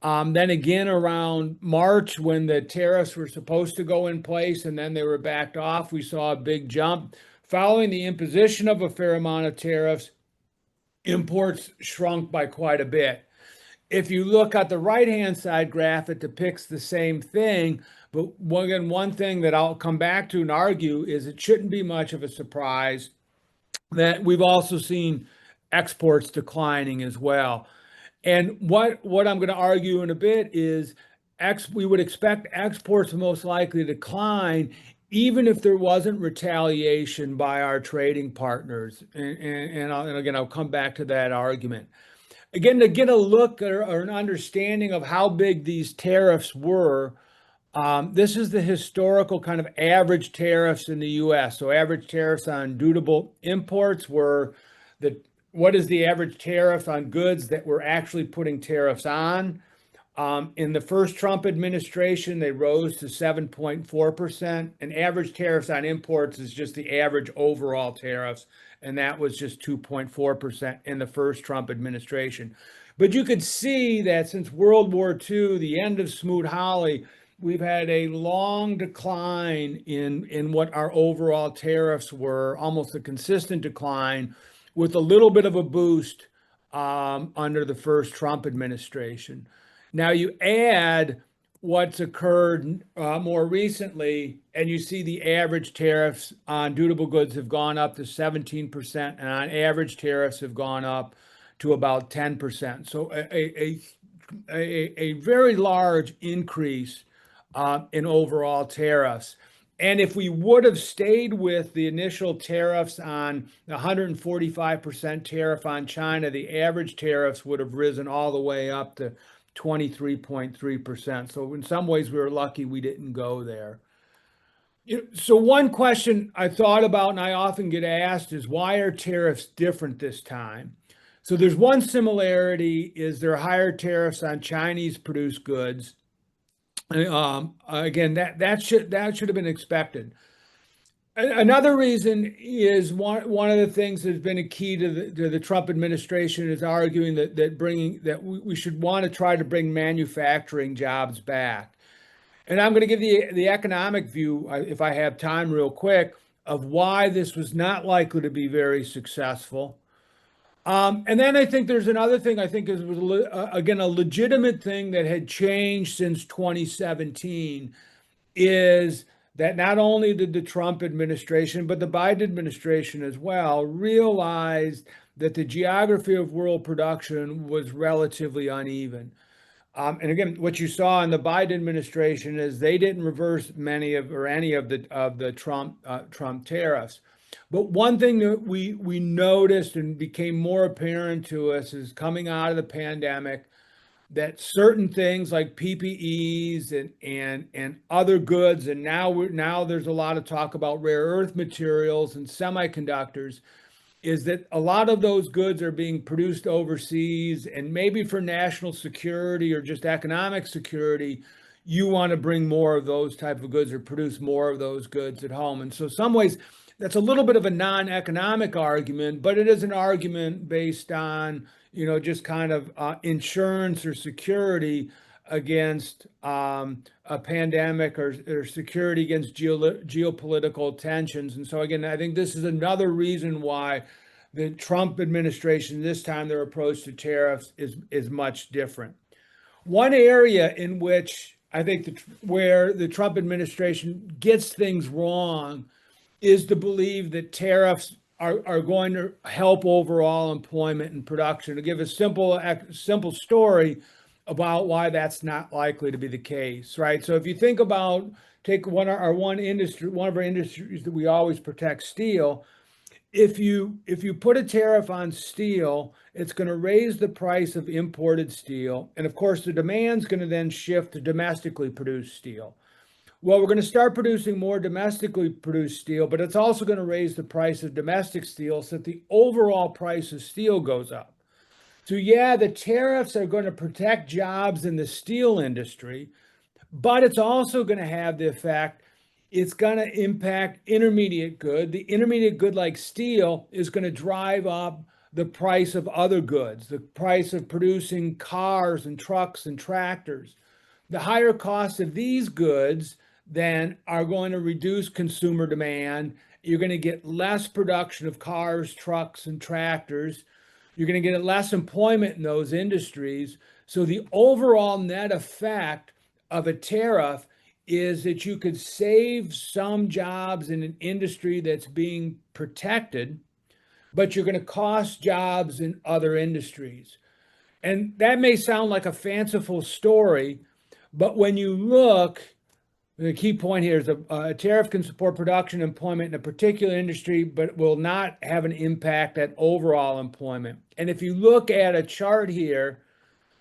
Then again, around March, when the tariffs were supposed to go in place and then they were backed off, we saw a big jump. Following the imposition of a fair amount of tariffs, imports shrunk by quite a bit. If you look at the right-hand side graph, it depicts the same thing. But again, one thing that I'll come back to and argue is it shouldn't be much of a surprise that we've also seen exports declining as well. And what I'm going to argue in a bit is we would expect exports most likely to decline even if there wasn't retaliation by our trading partners. And again, I'll come back to that argument. Again, to get a look or an understanding of how big these tariffs were, this is the historical kind of average tariffs in the U.S. So average tariffs on dutiable imports were what is the average tariff on goods that we're actually putting tariffs on? In the first Trump administration, they rose to 7.4%. And average tariffs on imports is just the average overall tariffs. And that was just 2.4% in the first Trump administration. But you could see that since World War II, the end of Smoot-Hawley, we've had a long decline in what our overall tariffs were, almost a consistent decline, with a little bit of a boost under the first Trump administration. Now you add what's occurred more recently, and you see the average tariffs on durable goods have gone up to 17%, and on average tariffs have gone up to about 10%. So a very large increase in overall tariffs. And if we would have stayed with the initial tariffs on the 145% tariff on China, the average tariffs would have risen all the way up to 23.3%. So in some ways, we were lucky we didn't go there. So one question I thought about and I often get asked is, why are tariffs different this time? So there's one similarity, is there are higher tariffs on Chinese produced goods. Again, that should have been expected. Another reason is one of the things that's been a key to the Trump administration is arguing that we should want to try to bring manufacturing jobs back. And I'm going to give the economic view, if I have time, real quick, of why this was not likely to be very successful. And then I think there's another thing I think again, a legitimate thing that had changed since 2017 is that not only did the Trump administration, but the Biden administration as well, realized that the geography of world production was relatively uneven. And again, what you saw in the Biden administration is they didn't reverse any of the Trump tariffs. But one thing that we noticed and became more apparent to us is coming out of the pandemic, that certain things like PPEs and other goods, and now there's a lot of talk about rare earth materials and semiconductors, is that a lot of those goods are being produced overseas, and maybe for national security or just economic security, you want to bring more of those type of goods or produce more of those goods at home. And so some ways that's a little bit of a non-economic argument, but it is an argument based on, just kind of insurance or security against a pandemic or security against geopolitical tensions. And so again, I think this is another reason why the Trump administration, this time their approach to tariffs is much different. One area in which I think where the Trump administration gets things wrong is to believe that tariffs are going to help overall employment and production. To give a simple story about why that's not likely to be the case, right? So if you think about, take one of our industries that we always protect, steel. If you put a tariff on steel, it's going to raise the price of imported steel, and of course the demand's going to then shift to domestically produced steel. Well, we're going to start producing more domestically produced steel, but it's also going to raise the price of domestic steel so that the overall price of steel goes up. So yeah, the tariffs are going to protect jobs in the steel industry, but it's also going to have the effect, it's going to impact intermediate good. The intermediate good like steel is going to drive up the price of other goods, the price of producing cars and trucks and tractors. The higher cost of these goods then are going to reduce consumer demand. You're going to get less production of cars, trucks, and tractors. You're going to get less employment in those industries. So the overall net effect of a tariff is that you could save some jobs in an industry that's being protected, but you're going to cost jobs in other industries. And that may sound like a fanciful story, but when you look, the key point here is a tariff can support production and employment in a particular industry, but will not have an impact at overall employment. And if you look at a chart here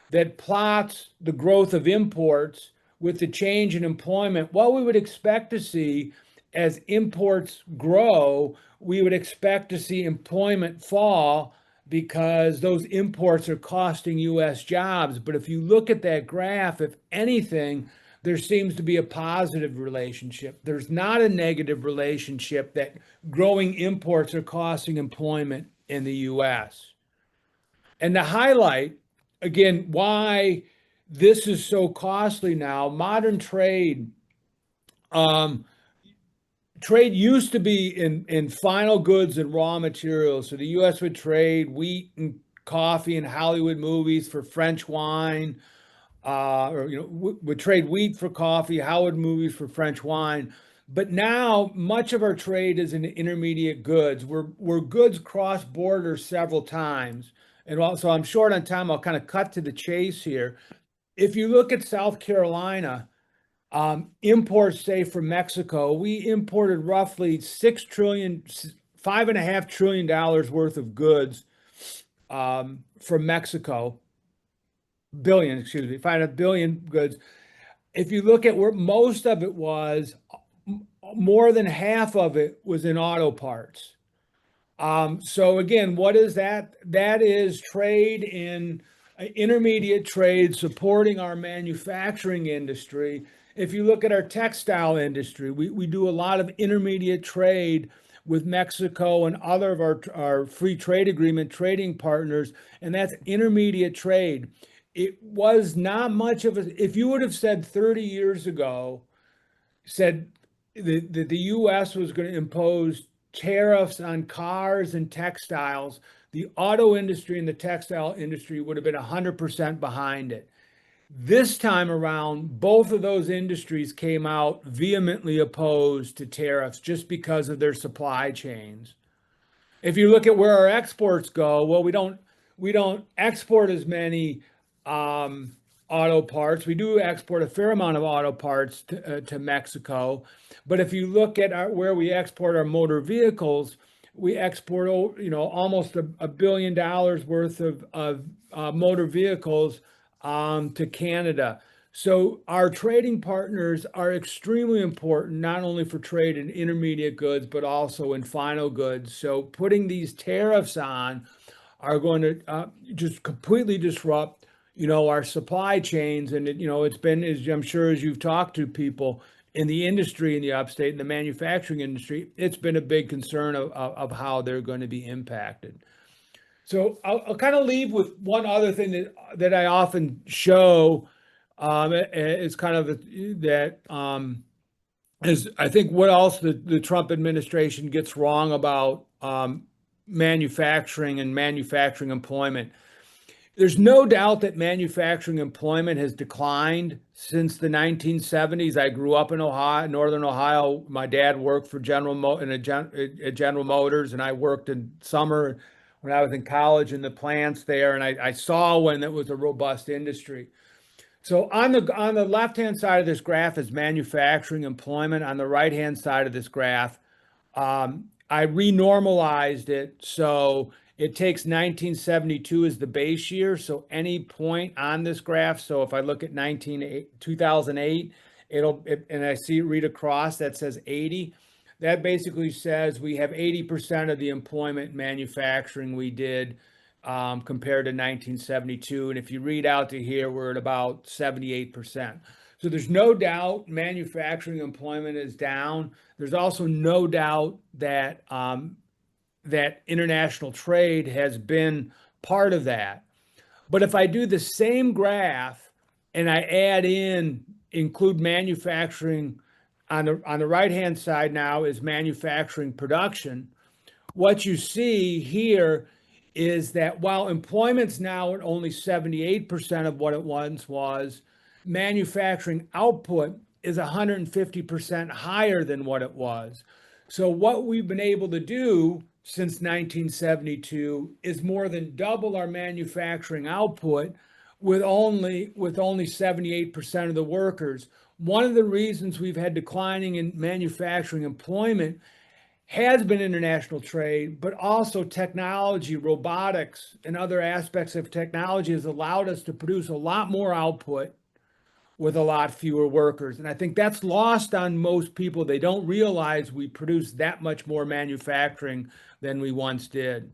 that plots the growth of imports with the change in employment, what we would expect to see as imports grow, we would expect to see employment fall because those imports are costing U.S. jobs. But if you look at that graph, if anything, there seems to be a positive relationship. There's not a negative relationship that growing imports are costing employment in the U.S. And to highlight, again, why this is so costly now, modern trade, trade used to be in final goods and raw materials. So the U.S. would trade wheat and coffee and Hollywood movies for French wine, or would trade wheat for coffee, Howard movies for French wine. But now much of our trade is in intermediate goods. We're goods cross border several times. And also, I'm short on time. I'll kind of cut to the chase here. If you look at South Carolina, imports, say, from Mexico, we imported roughly 6 trillion, $5.5 trillion worth of goods from Mexico. Billion, excuse me, 5.5 billion goods. If you look at where most of it was, more than half of it was in auto parts. So again, what is that? That is trade in intermediate trade supporting our manufacturing industry. If you look at our textile industry, we do a lot of intermediate trade with Mexico and other of our free trade agreement trading partners, and that's intermediate trade. It was not much of a, if you would have said 30 years ago, said that the US was going to impose tariffs on cars and textiles, the auto industry and the textile industry would have been 100% behind it. This time around, both of those industries came out vehemently opposed to tariffs just because of their supply chains. If you look at where our exports go, well, we don't export as many auto parts. We do export a fair amount of auto parts to Mexico, but if you look at where we export our motor vehicles, we export almost $1 billion worth of motor vehicles to Canada. So our trading partners are extremely important, not only for trade in intermediate goods, but also in final goods. So putting these tariffs on are going to just completely disrupt, our supply chains. And it's been, as I'm sure as you've talked to people in the industry in the upstate, in the manufacturing industry, it's been a big concern of how they're going to be impacted. So I'll kind of leave with one other thing that I often show is kind of that is, I think, what else the Trump administration gets wrong about manufacturing and manufacturing employment. There's no doubt that manufacturing employment has declined since the 1970s. I grew up in Ohio, Northern Ohio. My dad worked for General Motors, and I worked in summer when I was in college in the plants there, and I saw when it was a robust industry. So on the left-hand side of this graph is manufacturing employment. On the right-hand side of this graph, I renormalized it so it takes 1972 as the base year. So any point on this graph. So if I look at 2008, and I see it read across that says 80. That basically says we have 80% of the employment in manufacturing we did compared to 1972. And if you read out to here, we're at about 78%. So there's no doubt manufacturing employment is down. There's also no doubt that that international trade has been part of that. But if I do the same graph and I include manufacturing on the right-hand side now is manufacturing production, what you see here is that while employment's now at only 78% of what it once was, manufacturing output is 150% higher than what it was. So what we've been able to do since 1972 is more than double our manufacturing output with only 78% of the workers. One of the reasons we've had declining in manufacturing employment has been international trade, but also technology, robotics, and other aspects of technology has allowed us to produce a lot more output with a lot fewer workers. And I think that's lost on most people. They don't realize we produce that much more manufacturing than we once did.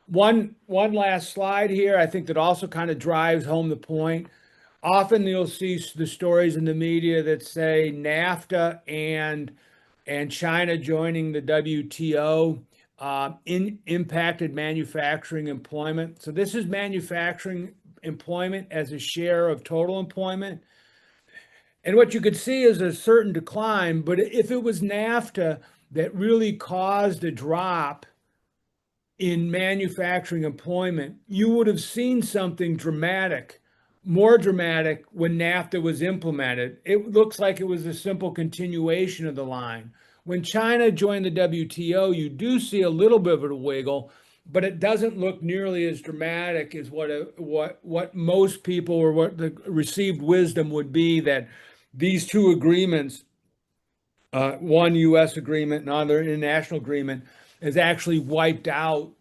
One last slide here, I think that also kind of drives home the point. Often you'll see the stories in the media that say NAFTA and China joining the WTO impacted manufacturing employment. So this is manufacturing employment as a share of total employment. And what you could see is a certain decline, but if it was NAFTA that really caused a drop in manufacturing employment, you would have seen something dramatic more dramatic when NAFTA was implemented. It looks like it was a simple continuation of the line. When China joined the WTO, you do see a little bit of a wiggle, but it doesn't look nearly as dramatic as what most people or what the received wisdom would be that these two agreements, one U.S. agreement and another international agreement, has actually wiped out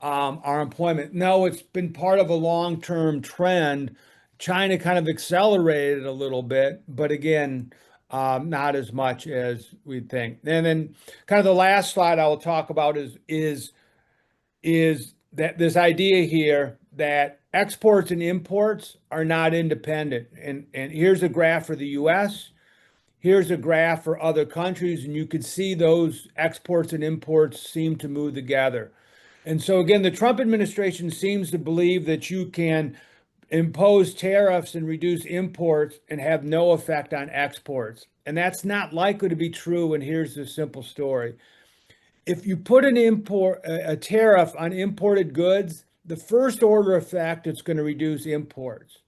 our employment. No, it's been part of a long-term trend. China kind of accelerated a little bit, but again, not as much as we'd think. And then, kind of the last slide I will talk about is that this idea here that exports and imports are not independent. And here's a graph for the U.S. Here's a graph for other countries, and you can see those exports and imports seem to move together. And so again, the Trump administration seems to believe that you can impose tariffs and reduce imports and have no effect on exports. And that's not likely to be true. And here's the simple story. If you put a tariff on imported goods, the first order effect, it's going to reduce imports.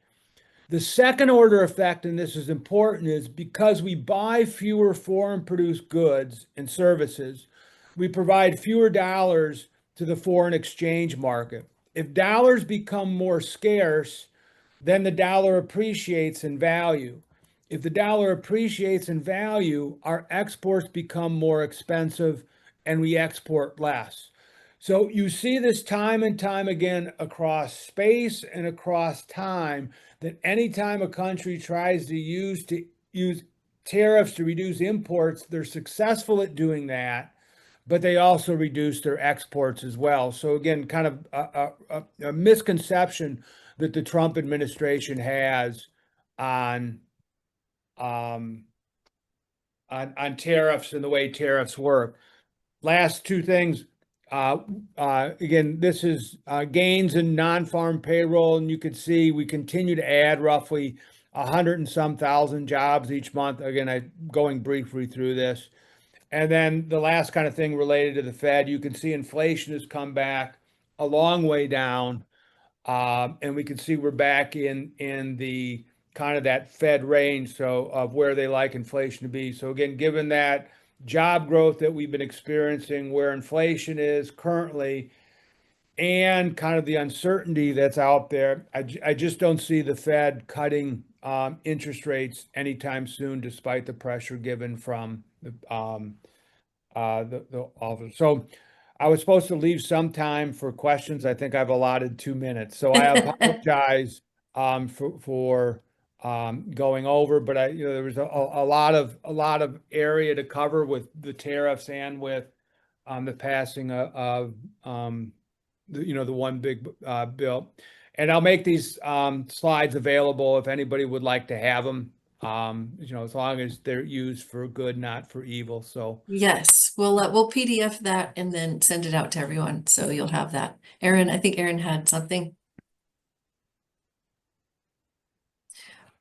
The second order effect, and this is important, is because we buy fewer foreign produced goods and services, we provide fewer dollars to the foreign exchange market. If dollars become more scarce, then the dollar appreciates in value. If the dollar appreciates in value, our exports become more expensive and we export less. So you see this time and time again across space and across time that anytime a country tries to use tariffs to reduce imports, they're successful at doing that, but they also reduce their exports as well. So again, kind of a misconception that the Trump administration has on um, on tariffs and the way tariffs work. Last two things. Again, this is gains in non-farm payroll, and you can see we continue to add roughly 100 and some thousand jobs each month. Again, I'm going briefly through this. And then the last kind of thing related to the Fed, you can see inflation has come back a long way down. And we can see we're back in the kind of that Fed range, so of where they like inflation to be. So again, given that job growth that we've been experiencing, where inflation is currently, and kind of the uncertainty that's out there, I just don't see the Fed cutting interest rates anytime soon, despite the pressure given from the office. So I was supposed to leave some time for questions. I think I've allotted 2 minutes. So I apologize for going over, but there was a lot of area to cover with the tariffs and with the passing of the one big bill. And I'll make these slides available if anybody would like to have them. As long as they're used for good, not for evil. So Yes, we'll PDF that and then send it out to everyone, so you'll have that. Aaron, I think Aaron had something.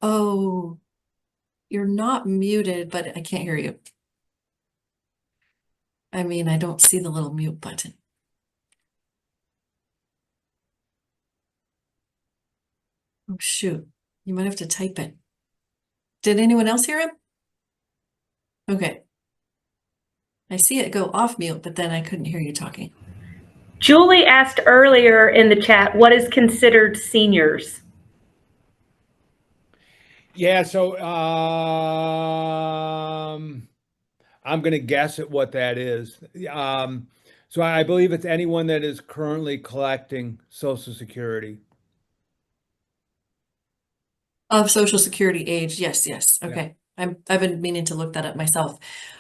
Oh, you're not muted, but I can't hear you. I mean, I don't see the little mute button. Oh, shoot. You might have to type it. Did anyone else hear him? Okay. I see it go off mute, but then I couldn't hear you talking. Julie asked earlier in the chat, what is considered seniors? yeah, so I'm going to guess at what that is. So I believe it's anyone that is currently collecting Social Security. Of Social Security age, yes, yes. Okay. I've been meaning to look that up myself.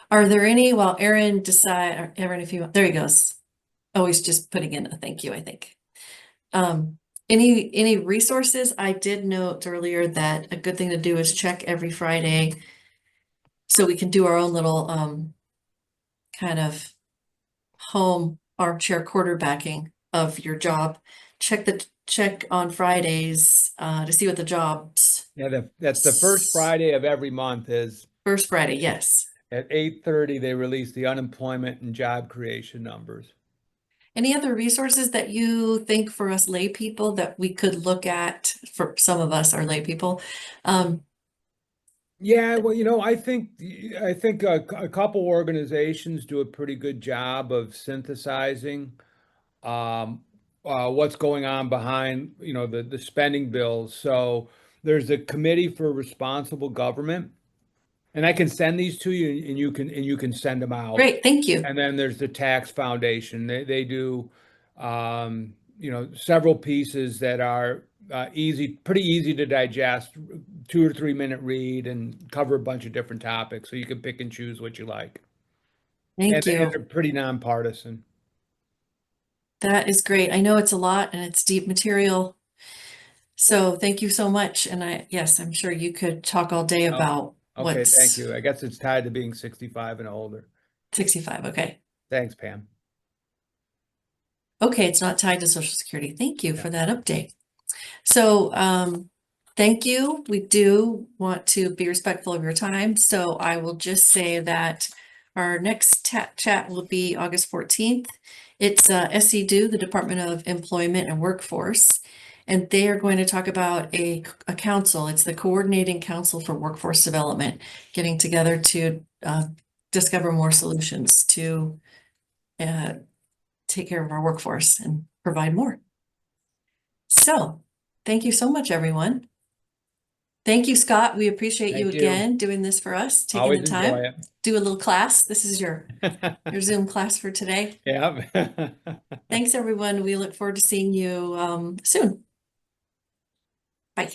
Are there any, while Aaron Aaron, if you want, there he goes. Oh, he's just putting in a thank you, I think. Any resources? I did note earlier that a good thing to do is check every Friday so we can do our own little kind of home armchair quarterbacking of your job. Check on Fridays to see what the jobs. Yeah, that's the first Friday of every month is First Friday, yes. at 8:30 they release the unemployment and job creation numbers. Any other resources that you think for us lay people that we could look at, for some of us are lay people? Yeah, well, I think a couple organizations do a pretty good job of synthesizing um, what's going on behind, the spending bills. So there's a Committee for Responsible Government, and I can send these to you, and you can send them out. Great, thank you. And then there's the Tax Foundation. They do several pieces that are pretty easy to digest, 2 or 3 minute read, and cover a bunch of different topics, so you can pick and choose what you like. Thank And you. they're pretty nonpartisan. That is great. I know it's a lot and it's deep material. So thank you so much. And yes, I'm sure you could talk all day Oh, about okay, thank what's you. I guess it's tied to being 65 and older. 65. Okay. Thanks, Pam. Okay, it's not tied to Social Security. Thank you Yeah. for that update. So, thank you. We do want to be respectful of your time. So I will just say that our next chat will be August 14th. It's SEDU, the Department of Employment and Workforce, and they are going to talk about a council. It's the Coordinating Council for Workforce Development, getting together to discover more solutions to take care of our workforce and provide more. So, thank you so much, everyone. Thank you, Scott. We appreciate you Thank you. again doing this for us, taking Always the time. enjoy Do a little class. This is your it. Zoom class for today. Yeah. Thanks, everyone. We look forward to seeing you soon. Bye.